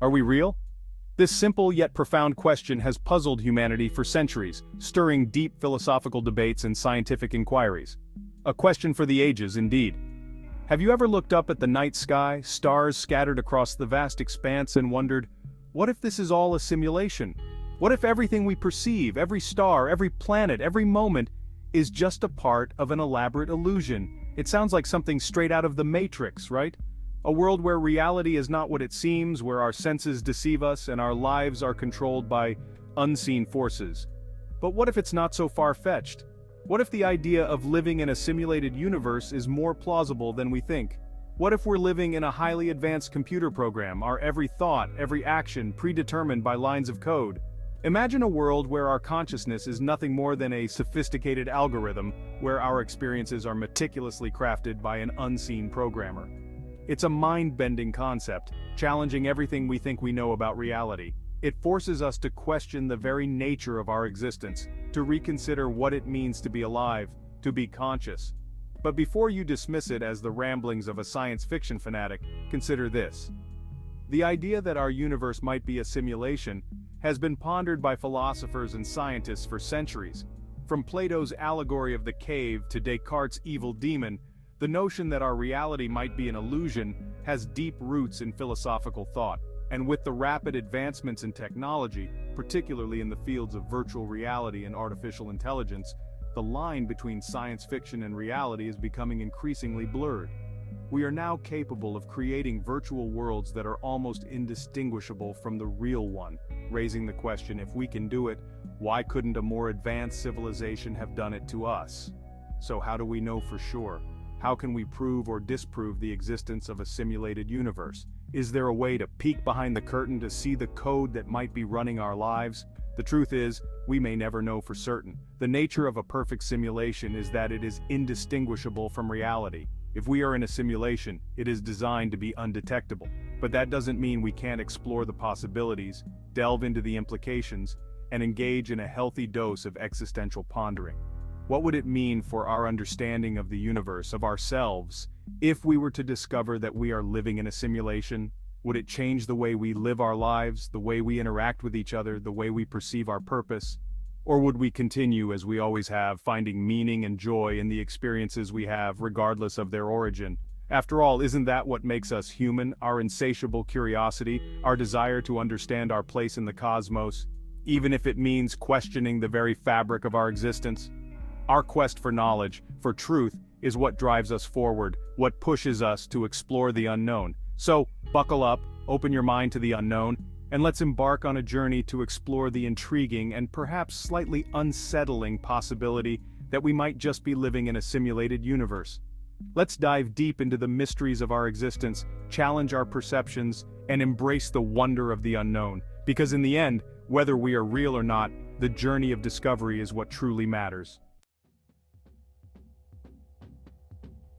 Are we real? This simple yet profound question has puzzled humanity for centuries, stirring deep philosophical debates and scientific inquiries. A question for the ages, indeed. Have you ever looked up at the night sky, stars scattered across the vast expanse, and wondered, what if this is all a simulation? What if everything we perceive, every star, every planet, every moment, is just a part of an elaborate illusion? It sounds like something straight out of the Matrix, right? A world where reality is not what it seems, where our senses deceive us and our lives are controlled by unseen forces. But what if it's not so far-fetched? What if the idea of living in a simulated universe is more plausible than we think? What if we're living in a highly advanced computer program, our every thought, every action predetermined by lines of code? Imagine a world where our consciousness is nothing more than a sophisticated algorithm, where our experiences are meticulously crafted by an unseen programmer. It's a mind-bending concept, challenging everything we think we know about reality. It forces us to question the very nature of our existence, to reconsider what it means to be alive, to be conscious. But before you dismiss it as the ramblings of a science fiction fanatic, consider this. The idea that our universe might be a simulation has been pondered by philosophers and scientists for centuries. From Plato's allegory of the cave to Descartes' evil demon, the notion that our reality might be an illusion has deep roots in philosophical thought. And with the rapid advancements in technology, particularly in the fields of virtual reality and artificial intelligence, the line between science fiction and reality is becoming increasingly blurred. We are now capable of creating virtual worlds that are almost indistinguishable from the real one, raising the question, if we can do it, why couldn't a more advanced civilization have done it to us? So how do we know for sure? How can we prove or disprove the existence of a simulated universe? Is there a way to peek behind the curtain to see the code that might be running our lives? The truth is, we may never know for certain. The nature of a perfect simulation is that it is indistinguishable from reality. If we are in a simulation, it is designed to be undetectable. But that doesn't mean we can't explore the possibilities, delve into the implications, and engage in a healthy dose of existential pondering. What would it mean for our understanding of the universe, of ourselves, if we were to discover that we are living in a simulation? Would it change the way we live our lives, the way we interact with each other, the way we perceive our purpose? Or would we continue as we always have, finding meaning and joy in the experiences we have, regardless of their origin? After all, isn't that what makes us human, our insatiable curiosity, our desire to understand our place in the cosmos, even if it means questioning the very fabric of our existence? Our quest for knowledge, for truth, is what drives us forward, what pushes us to explore the unknown. So, buckle up, open your mind to the unknown, and let's embark on a journey to explore the intriguing and perhaps slightly unsettling possibility that we might just be living in a simulated universe. Let's dive deep into the mysteries of our existence, challenge our perceptions, and embrace the wonder of the unknown, because in the end, whether we are real or not, the journey of discovery is what truly matters.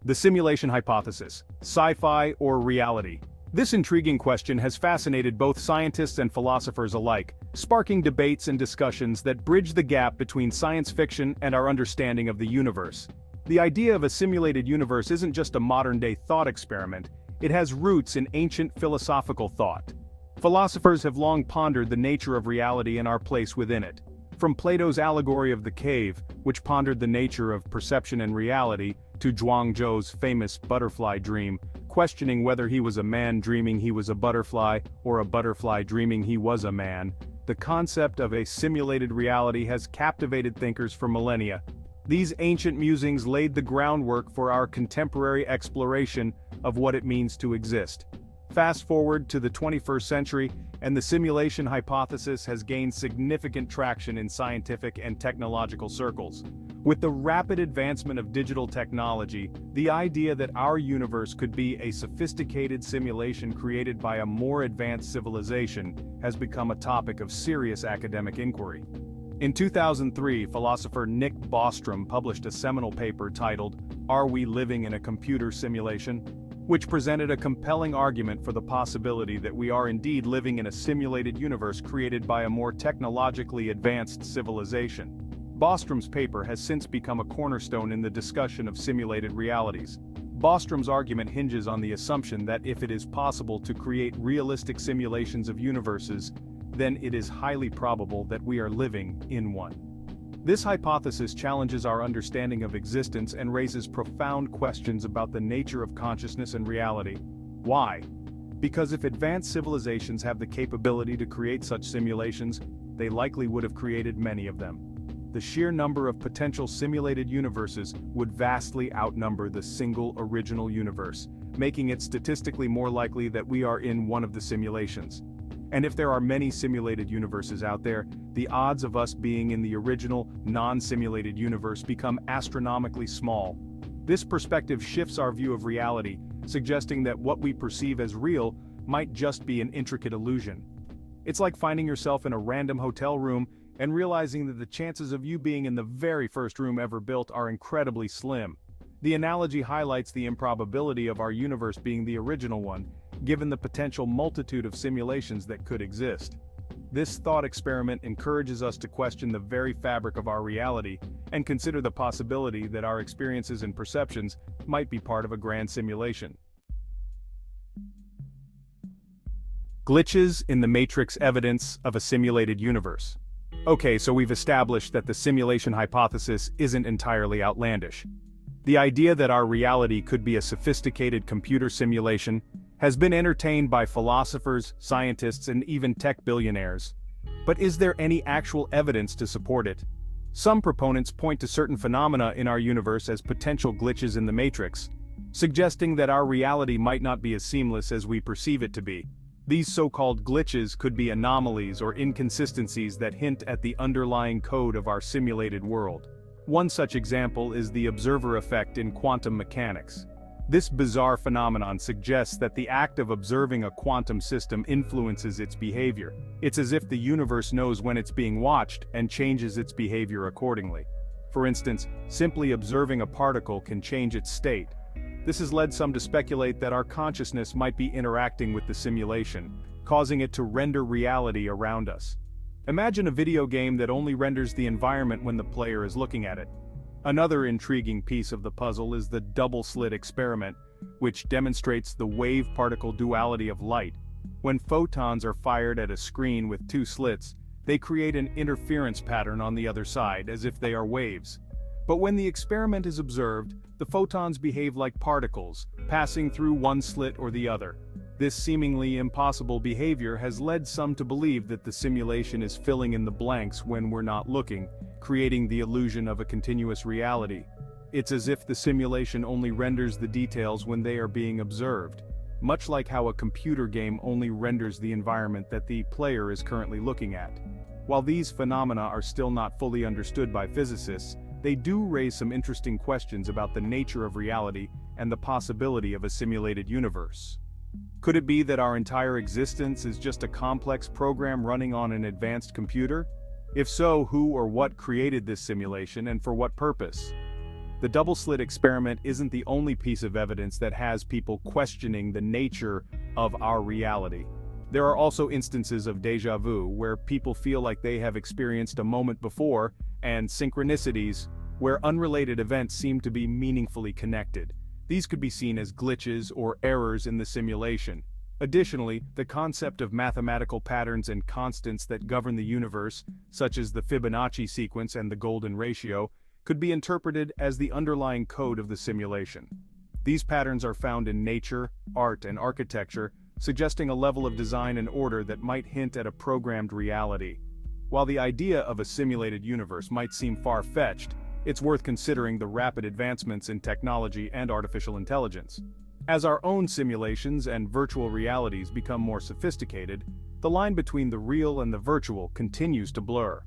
The simulation hypothesis, sci-fi or reality? This intriguing question has fascinated both scientists and philosophers alike, sparking debates and discussions that bridge the gap between science fiction and our understanding of the universe. The idea of a simulated universe isn't just a modern-day thought experiment, it has roots in ancient philosophical thought. Philosophers have long pondered the nature of reality and our place within it. From Plato's allegory of the cave, which pondered the nature of perception and reality, to Zhuangzhou's famous butterfly dream, questioning whether he was a man dreaming he was a butterfly or a butterfly dreaming he was a man, the concept of a simulated reality has captivated thinkers for millennia. These ancient musings laid the groundwork for our contemporary exploration of what it means to exist. Fast forward to the 21st century, and the simulation hypothesis has gained significant traction in scientific and technological circles. With the rapid advancement of digital technology, the idea that our universe could be a sophisticated simulation created by a more advanced civilization has become a topic of serious academic inquiry. In 2003, philosopher Nick Bostrom published a seminal paper titled, "Are We Living in a Computer Simulation?" which presented a compelling argument for the possibility that we are indeed living in a simulated universe created by a more technologically advanced civilization. Bostrom's paper has since become a cornerstone in the discussion of simulated realities. Bostrom's argument hinges on the assumption that if it is possible to create realistic simulations of universes, then it is highly probable that we are living in one. This hypothesis challenges our understanding of existence and raises profound questions about the nature of consciousness and reality. Why? Because if advanced civilizations have the capability to create such simulations, they likely would have created many of them. The sheer number of potential simulated universes would vastly outnumber the single original universe, making it statistically more likely that we are in one of the simulations. And if there are many simulated universes out there, the odds of us being in the original, non-simulated universe become astronomically small. This perspective shifts our view of reality, suggesting that what we perceive as real might just be an intricate illusion. It's like finding yourself in a random hotel room and realizing that the chances of you being in the very first room ever built are incredibly slim. The analogy highlights the improbability of our universe being the original one, given the potential multitude of simulations that could exist. This thought experiment encourages us to question the very fabric of our reality and consider the possibility that our experiences and perceptions might be part of a grand simulation. Glitches in the Matrix: evidence of a simulated universe. Okay, so we've established that the simulation hypothesis isn't entirely outlandish. The idea that our reality could be a sophisticated computer simulation has been entertained by philosophers, scientists, and even tech billionaires. But is there any actual evidence to support it? Some proponents point to certain phenomena in our universe as potential glitches in the matrix, suggesting that our reality might not be as seamless as we perceive it to be. These so-called glitches could be anomalies or inconsistencies that hint at the underlying code of our simulated world. One such example is the observer effect in quantum mechanics. This bizarre phenomenon suggests that the act of observing a quantum system influences its behavior. It's as if the universe knows when it's being watched and changes its behavior accordingly. For instance, simply observing a particle can change its state. This has led some to speculate that our consciousness might be interacting with the simulation, causing it to render reality around us. Imagine a video game that only renders the environment when the player is looking at it. Another intriguing piece of the puzzle is the double-slit experiment, which demonstrates the wave-particle duality of light. When photons are fired at a screen with two slits, they create an interference pattern on the other side, as if they are waves. But when the experiment is observed, the photons behave like particles, passing through one slit or the other. This seemingly impossible behavior has led some to believe that the simulation is filling in the blanks when we're not looking, creating the illusion of a continuous reality. It's as if the simulation only renders the details when they are being observed, much like how a computer game only renders the environment that the player is currently looking at. While these phenomena are still not fully understood by physicists, they do raise some interesting questions about the nature of reality and the possibility of a simulated universe. Could it be that our entire existence is just a complex program running on an advanced computer? If so, who or what created this simulation and for what purpose? The double-slit experiment isn't the only piece of evidence that has people questioning the nature of our reality. There are also instances of déjà vu, where people feel like they have experienced a moment before, and synchronicities, where unrelated events seem to be meaningfully connected. These could be seen as glitches or errors in the simulation. Additionally, the concept of mathematical patterns and constants that govern the universe, such as the Fibonacci sequence and the golden ratio, could be interpreted as the underlying code of the simulation. These patterns are found in nature, art, and architecture, suggesting a level of design and order that might hint at a programmed reality. While the idea of a simulated universe might seem far-fetched, it's worth considering the rapid advancements in technology and artificial intelligence. As our own simulations and virtual realities become more sophisticated, the line between the real and the virtual continues to blur.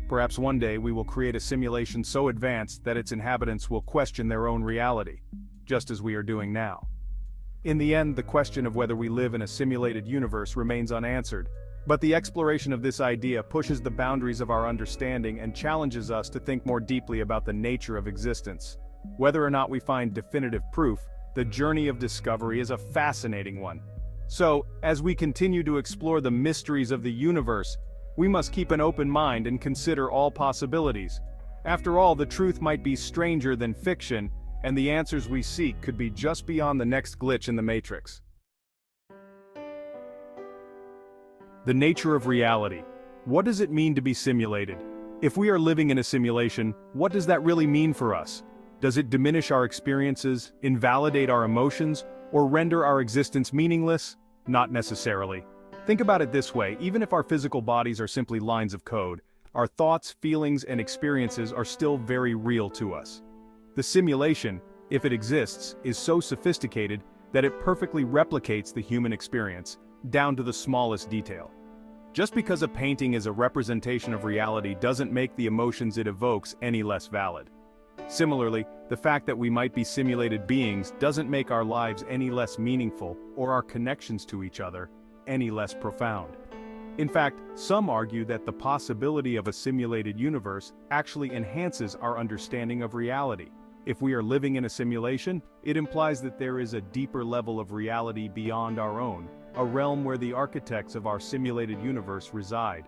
Perhaps one day we will create a simulation so advanced that its inhabitants will question their own reality, just as we are doing now. In the end, the question of whether we live in a simulated universe remains unanswered, but the exploration of this idea pushes the boundaries of our understanding and challenges us to think more deeply about the nature of existence. Whether or not we find definitive proof, the journey of discovery is a fascinating one. So, as we continue to explore the mysteries of the universe, we must keep an open mind and consider all possibilities. After all, the truth might be stranger than fiction, and the answers we seek could be just beyond the next glitch in the matrix. The nature of reality. What does it mean to be simulated? If we are living in a simulation, what does that really mean for us? Does it diminish our experiences, invalidate our emotions, or render our existence meaningless? Not necessarily. Think about it this way, even if our physical bodies are simply lines of code, our thoughts, feelings, and experiences are still very real to us. The simulation, if it exists, is so sophisticated that it perfectly replicates the human experience, down to the smallest detail. Just because a painting is a representation of reality doesn't make the emotions it evokes any less valid. Similarly, the fact that we might be simulated beings doesn't make our lives any less meaningful or our connections to each other any less profound. In fact, some argue that the possibility of a simulated universe actually enhances our understanding of reality. If we are living in a simulation, it implies that there is a deeper level of reality beyond our own, a realm where the architects of our simulated universe reside.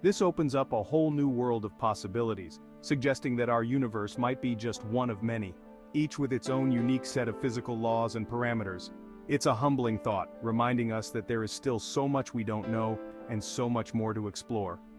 This opens up a whole new world of possibilities, suggesting that our universe might be just one of many, each with its own unique set of physical laws and parameters. It's a humbling thought, reminding us that there is still so much we don't know and so much more to explore.